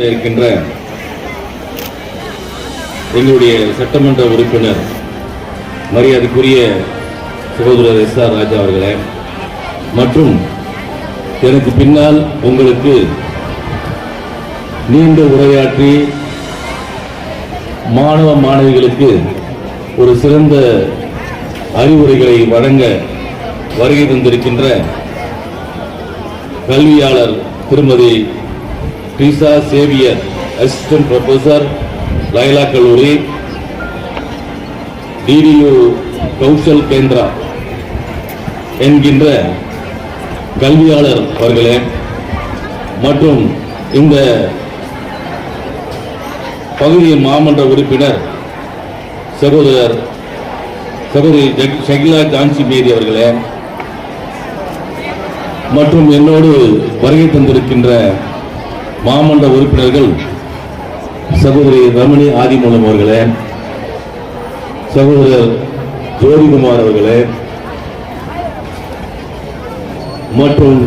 இருக்கின்ற எங்களுடைய சட்டமன்ற உறுப்பினர் மரியாதைக்குரிய சகோதரர் எஸ்.ஆர். ராஜா அவர்களே மற்றும் எனக்கு பின்னால் உங்களுக்கு நீண்ட உரையாற்றி மாணவ மாணவிகளுக்கு ஒரு சிறந்த அறிவுரைகளை வழங்க வருகை தந்திருக்கின்ற கல்வியாளர் திருமதி Treesa Xavier, assistant professor, Laila கல்லூரி, டிடியு கௌஷல் கேந்திரா என்கின்ற கல்வியாளர் அவர்களே மற்றும் இந்த பகுதியின் மாமன்ற உறுப்பினர் சகோதரி ஷகிலா ஜான்சி மேரி அவர்களே மற்றும் என்னோடு வருகை தந்திருக்கின்ற மாமன்ற உறுப்பினர்கள் சகோதரி ரமணி ஆதிமூலம் அவர்களே, சகோதரர் ஜோதிகுமார் அவர்களே மற்றும்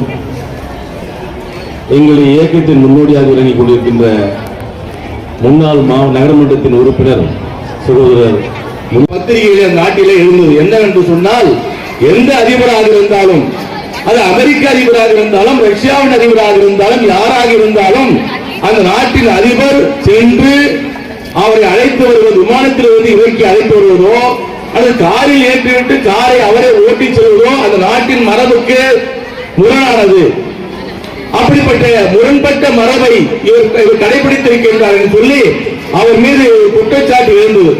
எங்களுடைய இயக்கத்தின் முன்னோடியாக இறங்கிக் கொண்டிருக்கின்ற முன்னாள் நகரமன்றத்தின் உறுப்பினர் சகோதரர் பத்திரிகையில நாட்டிலே எழுந்தது என்னவென்று சொன்னால், எந்த அதிபராக இருந்தாலும், அது அமெரிக்க அதிபராக இருந்தாலும், ரஷ்யாவின் அதிபராக இருந்தாலும், யாராக இருந்தாலும் அந்த நாட்டின் அதிபர் சென்று அவரை அழைத்து வருவது, விமானத்தில் வந்து இறக்கி அழைத்து வருவதோ அல்லது காரில் ஏற்றிவிட்டு காரை அவரை ஓட்டி செல்வதோ அந்த நாட்டின் மரபுக்கு முரணானது. அப்படிப்பட்ட முரண்பட்ட மரபை இவர் கடைபிடித்திருக்கின்றார் என்று சொல்லி அவர் மீது குற்றச்சாட்டு எழுந்தது.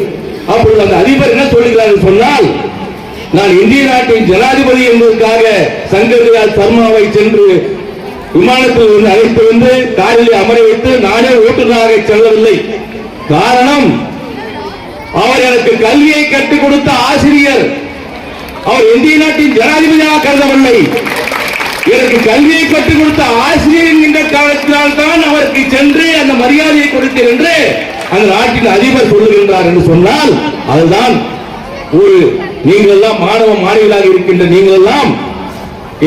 அப்பொழுது அந்த அதிபர் என்ன சொல்லுகிறார் சொன்னால், நான் இந்திய நாட்டின் ஜனாதிபதி என்பதற்காக சங்கர்தயாள் சர்மாவை சென்று விமானத்தில் வந்து அழைத்து வந்து காரில் அமர வைத்து நானே ஓட்டுநராக செல்லவில்லை. காரணம், அவர் எனக்கு கல்வியை கற்றுக் கொடுத்த ஆசிரியர். அவர் இந்திய நாட்டின் ஜனாதிபதியாக கருதவில்லை. எனக்கு கல்வியை கற்றுக் கொடுத்த ஆசிரியர் என்கின்ற காரணத்தினால் தான் அவருக்கு சென்று அந்த மரியாதையை கொடுத்தேன் என்று அந்த நாட்டின் அதிபர் சொல்லுகின்றார் என்று சொன்னால், அதுதான் ஒரு நீங்கள் எல்லாம் மாணவ மாணவிகளாக இருக்கின்ற நீங்கள் எல்லாம்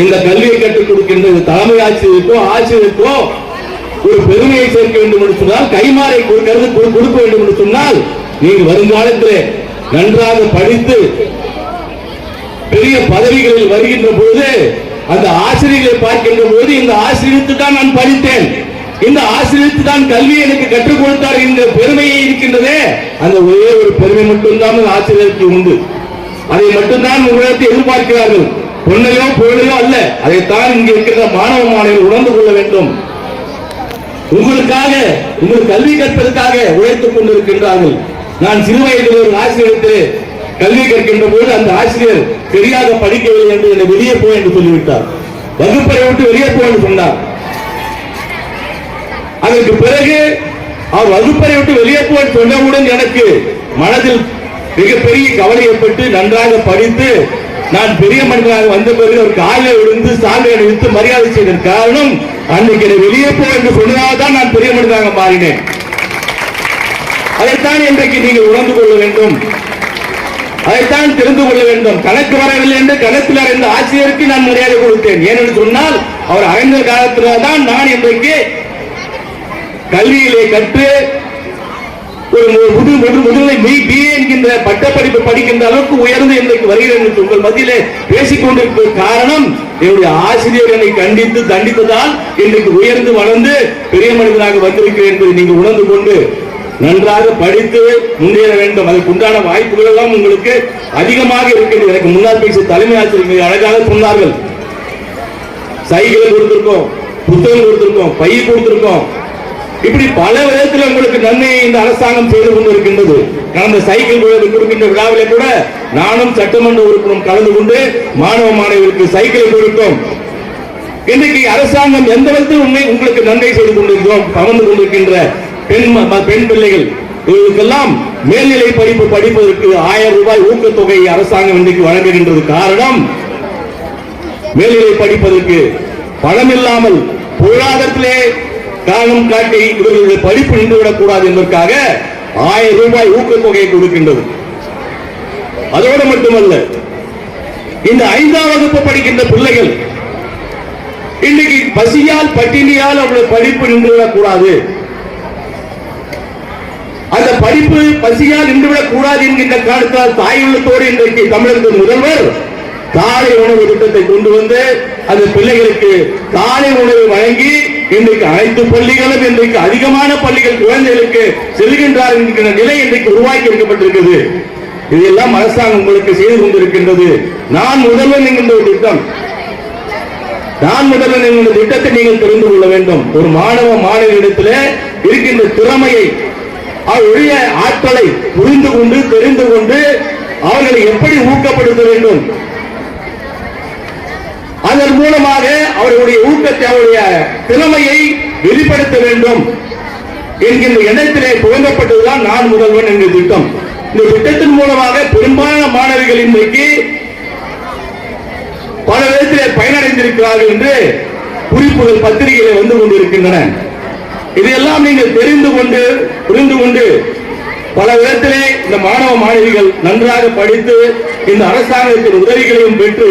இந்த கல்வியை கற்றுக் கொடுக்கின்ற தலைமை ஆசிரியருக்கோ ஒரு பெருமையை சேர்க்க வேண்டும் என்று சொன்னால், கைமாறை கொடுக்க வேண்டும் என்று சொன்னால், நீங்கள் வருங்காலத்தில் நன்றாக படித்து பெரிய பதவிகளில் வருகின்ற போது அந்த ஆசிரியர்களை பார்க்கின்ற போது, இந்த ஆசிரியருக்கு தான் நான் படித்தேன், இந்த ஆசிரியருக்கு தான் கல்வி எனக்கு கற்றுக் கொடுத்தார் என்ற பெருமையை இருக்கின்றதே, அந்த ஒரே ஒரு பெருமை மட்டும்தான் ஆசிரியருக்கு உண்டு. அதை மட்டும்தான் உங்களிடத்தில் எதிர்பார்க்கிறார்கள். பொன்னையோ பொருளையோ அல்ல. அதைத்தான் இங்கே இருக்கிற மாணவ மாணவிகள் உணர்ந்து கொள்ள வேண்டும். உங்களுக்காக, உங்கள் கல்வி கற்பதற்காக உழைத்துக் கொண்டிருக்கின்றார்கள். நான் சிறு வயதில் ஒரு ஆசிரியருக்கு கல்வி கற்கின்ற போது அந்த ஆசிரியர் சரியாக படிக்கவில்லை என்று என்னை வெளியே போய் என்று சொல்லிவிட்டார். வகுப்பறை விட்டு வெளியே போய் என்று சொன்னார். அதற்கு பிறகு அவர் வகுப்பறை விட்டு வெளியே போய் சொன்னவுடன் எனக்கு மனதில் மிகப்பெரிய கவலை ஏற்பட்டு நன்றாக படித்து நான் பெரிய மனிதனாக வந்த பிறகு ஒரு காலில் விழுந்து சாலை அணிவித்து மரியாதை செய்த காரணம், அன்னைக்கு வெளியே போ என்று சொன்னதால் தான் நான் பெரிய மனிதனாக மாறினேன். அதைத்தான் இன்றைக்கு நீங்கள் உணர்ந்து கொள்ள வேண்டும், அதைத்தான் தெரிந்து கொள்ள வேண்டும். கணக்கு வரவில்லை என்று கணக்கில் அறிந்த ஆசிரியருக்கு நான் மரியாதை கொடுத்தேன். ஏனென்று சொன்னால், அவர் அறிந்த காலத்தில் தான் நான் இன்றைக்கு கல்வியிலே கற்று ஒரு முதுநிலை BA என்கின்ற பட்டப்படிப்பு படிக்கின்ற அளவுக்கு உயர்ந்து இன்றைக்கு வருகிறேன் என்று உங்கள் மத்தியிலே பேசிக் கொண்டிருப்பது காரணம், என்னுடைய ஆசிரியர் என்னை கண்டித்து தண்டித்ததால் இன்றைக்கு உயர்ந்து வளர்ந்து பெரிய மனிதனாக வந்திருக்கிறேன் என்பதை நீங்கள் உணர்ந்து கொண்டு நன்றாக படித்து முன்னேற வேண்டும். அதற்கு உண்டான வாய்ப்புகள் எல்லாம் உங்களுக்கு அதிகமாக இருக்கின்றது. எனக்கு முன்னால் பேசிய தலைமை ஆசிரியர் அழகாக சொன்னார்கள். சைக்கிள் கொடுத்திருக்கோம், புத்தகம் கொடுத்திருக்கோம், பை கொடுத்திருக்கோம், இப்படி பல விதத்தில் உங்களுக்கு நன்மையை இந்த அரசாங்கம் செய்து கொண்டிருக்கின்றது. கடந்த சைக்கிள் கொடுக்கின்ற விழாவிலே கூட நானும் சட்டமன்ற உறுப்பினரும் கலந்து கொண்டு மாணவ மாணவிகளுக்கு சைக்கிளை கொடுத்தோம். இன்றைக்கு அரசாங்கம் எந்த விதத்தில் உங்களுக்கு நன்மை செய்து கொண்டிருக்கிறோம், கவர்ந்து கொண்டிருக்கின்ற பெண் பிள்ளைகள் இவர்களுக்கெல்லாம் மேல்நிலை படிப்பு படிப்பதற்கு 1000 ரூபாய் ஊக்கத்தொகை அரசாங்கம் இன்றைக்கு வழங்குகின்றது. காரணம், மேல்நிலை படிப்பதற்கு பணம் இல்லாமல் பொருளாதாரத்திலே காரணம் காட்டி இவர்களுடைய படிப்பு நின்றுவிடக் கூடாது என்பதற்காக 1000 ரூபாய் ஊக்கத்தொகையை கொடுக்கின்றது. அதோடு மட்டுமல்ல, இந்த 5ஆம் வகுப்பு படிக்கின்ற பிள்ளைகள் இன்னைக்கு பசியால் பட்டினியால் அவருடைய படிப்பு நின்றுவிடக் கூடாது, அந்த படிப்பு பசியால் நின்றுவிடக் கூடாது என்கின்ற காரணத்தால் தாயுள்ளத்தோடு இன்றைக்கு தமிழகத்தின் முதல்வர் காலை உணவு திட்டத்தை கொண்டு வந்து அந்த பிள்ளைகளுக்கு காலை உணவு வழங்கி இன்றைக்கு அனைத்து பள்ளிகளும் இன்றைக்கு அதிகமான பள்ளிகள் குழந்தைகளுக்கு செல்கின்றார் என்கிற நிலை இன்றைக்கு உருவாக்கி இருக்கப்பட்டிருக்கிறது. இதெல்லாம் அரசாங்கம் உங்களுக்கு செய்து கொண்டிருக்கின்றது. நான் முதல்வன் என்கின்ற ஒரு திட்டம், நான் முதல்வன் என்கின்ற திட்டத்தை நீங்கள் தெரிந்து கொள்ள வேண்டும். ஒரு மாணவ மாணவியிடத்தில் இருக்கின்ற திறமையை, அவருடைய ஆற்றலை புரிந்து கொண்டு தெரிந்து கொண்டு அவர்களை எப்படி ஊக்கப்படுத்த வேண்டும், அதன் மூலமாக அவர்களுடைய ஊக்கத்தை, அவருடைய திறமையை வெளிப்படுத்த வேண்டும் என்கின்ற எண்ணத்திலே துவங்கப்பட்டதுதான் நான் முதல்வன் என்கிற திட்டம். இந்த திட்டத்தின் மூலமாக பெரும்பாலான மாணவிகள் இன்றைக்கு பல விதத்திலே பயனடைந்திருக்கிறார்கள் என்று குறிப்புகள் பத்திரிகையிலே வந்து கொண்டிருக்கின்றன. இதையெல்லாம் நீங்கள் தெரிந்து கொண்டு புரிந்து கொண்டு பல விதத்திலே இந்த மாணவ மாணவிகள் நன்றாக படித்து இந்த அரசாங்கத்தின் உதவிகளையும் பெற்று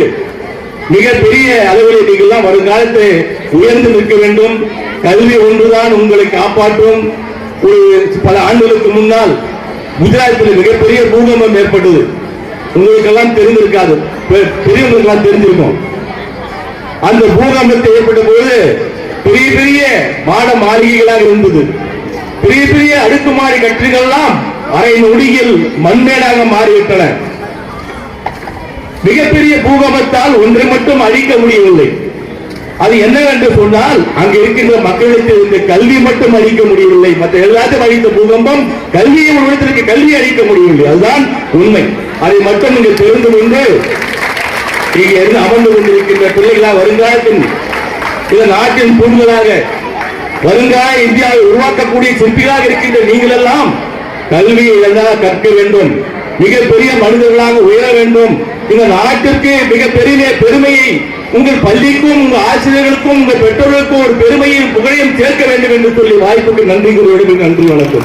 மிகப்பெரிய அளவில் நீங்கள்லாம் வருங்காலத்தை உயர்ந்து நிற்க வேண்டும். கல்வி ஒன்றுதான் உங்களை காப்பாற்றும். ஒரு பல ஆண்டுகளுக்கு முன்னால் குஜராத்தில் மிகப்பெரிய பூகம்பம் ஏற்பட்டது. உங்களுக்கெல்லாம் தெரிந்திருக்காது, பெரியவங்களுக்கெல்லாம் தெரிஞ்சிருக்கும். அந்த பூகம்பத்தை ஏற்பட்ட போது பெரிய பெரிய மாட மாளிகைகளாக இருந்தது. பெரிய பெரிய அடுக்குமாடி கட்டிடங்கள் எல்லாம் அரை நொடியில் மண்மேடாக மாறிவிட்டன. மிகப்பெரிய பூகம்பத்தால் ஒன்றை மட்டும் அழிக்க முடியவில்லை. அது என்னவென்று சொன்னால், அங்கு இருக்கின்ற மக்களுக்கு இந்த கல்வி மட்டும் அழிக்க முடியவில்லை. மற்ற எல்லாத்தையும் அழித்த பூகம்பம் கல்வியை ஒரு இடத்திற்கு கல்வி அழிக்க முடியவில்லை. அதுதான் உண்மை. அதை மட்டும் நீங்கள் தெரிந்து கொண்டு இங்கே இருந்து அமர்ந்து கொண்டிருக்கின்ற பிள்ளைகளா, வருங்காலத்தின் இந்த நாட்டின் தூண்களாக வருங்கால இந்தியாவை உருவாக்கக்கூடிய சிற்பிகளாக இருக்கின்ற நீங்கள் எல்லாம் கல்வியை எல்லாம் கற்க வேண்டும், மிகப்பெரிய மனிதர்களாக உயர வேண்டும். இந்த நாட்டிற்கு மிகப்பெரிய பெருமையை உங்கள் பள்ளிக்கும் உங்கள் ஆசிரியர்களுக்கும் உங்கள் பெற்றோர்களுக்கும் ஒரு பெருமையும் புகழையும் சேர்க்க வேண்டும் என்று சொல்லி வாய்ப்புக்கு நன்றி கூறுவதற்கு நன்றி. வணக்கம்.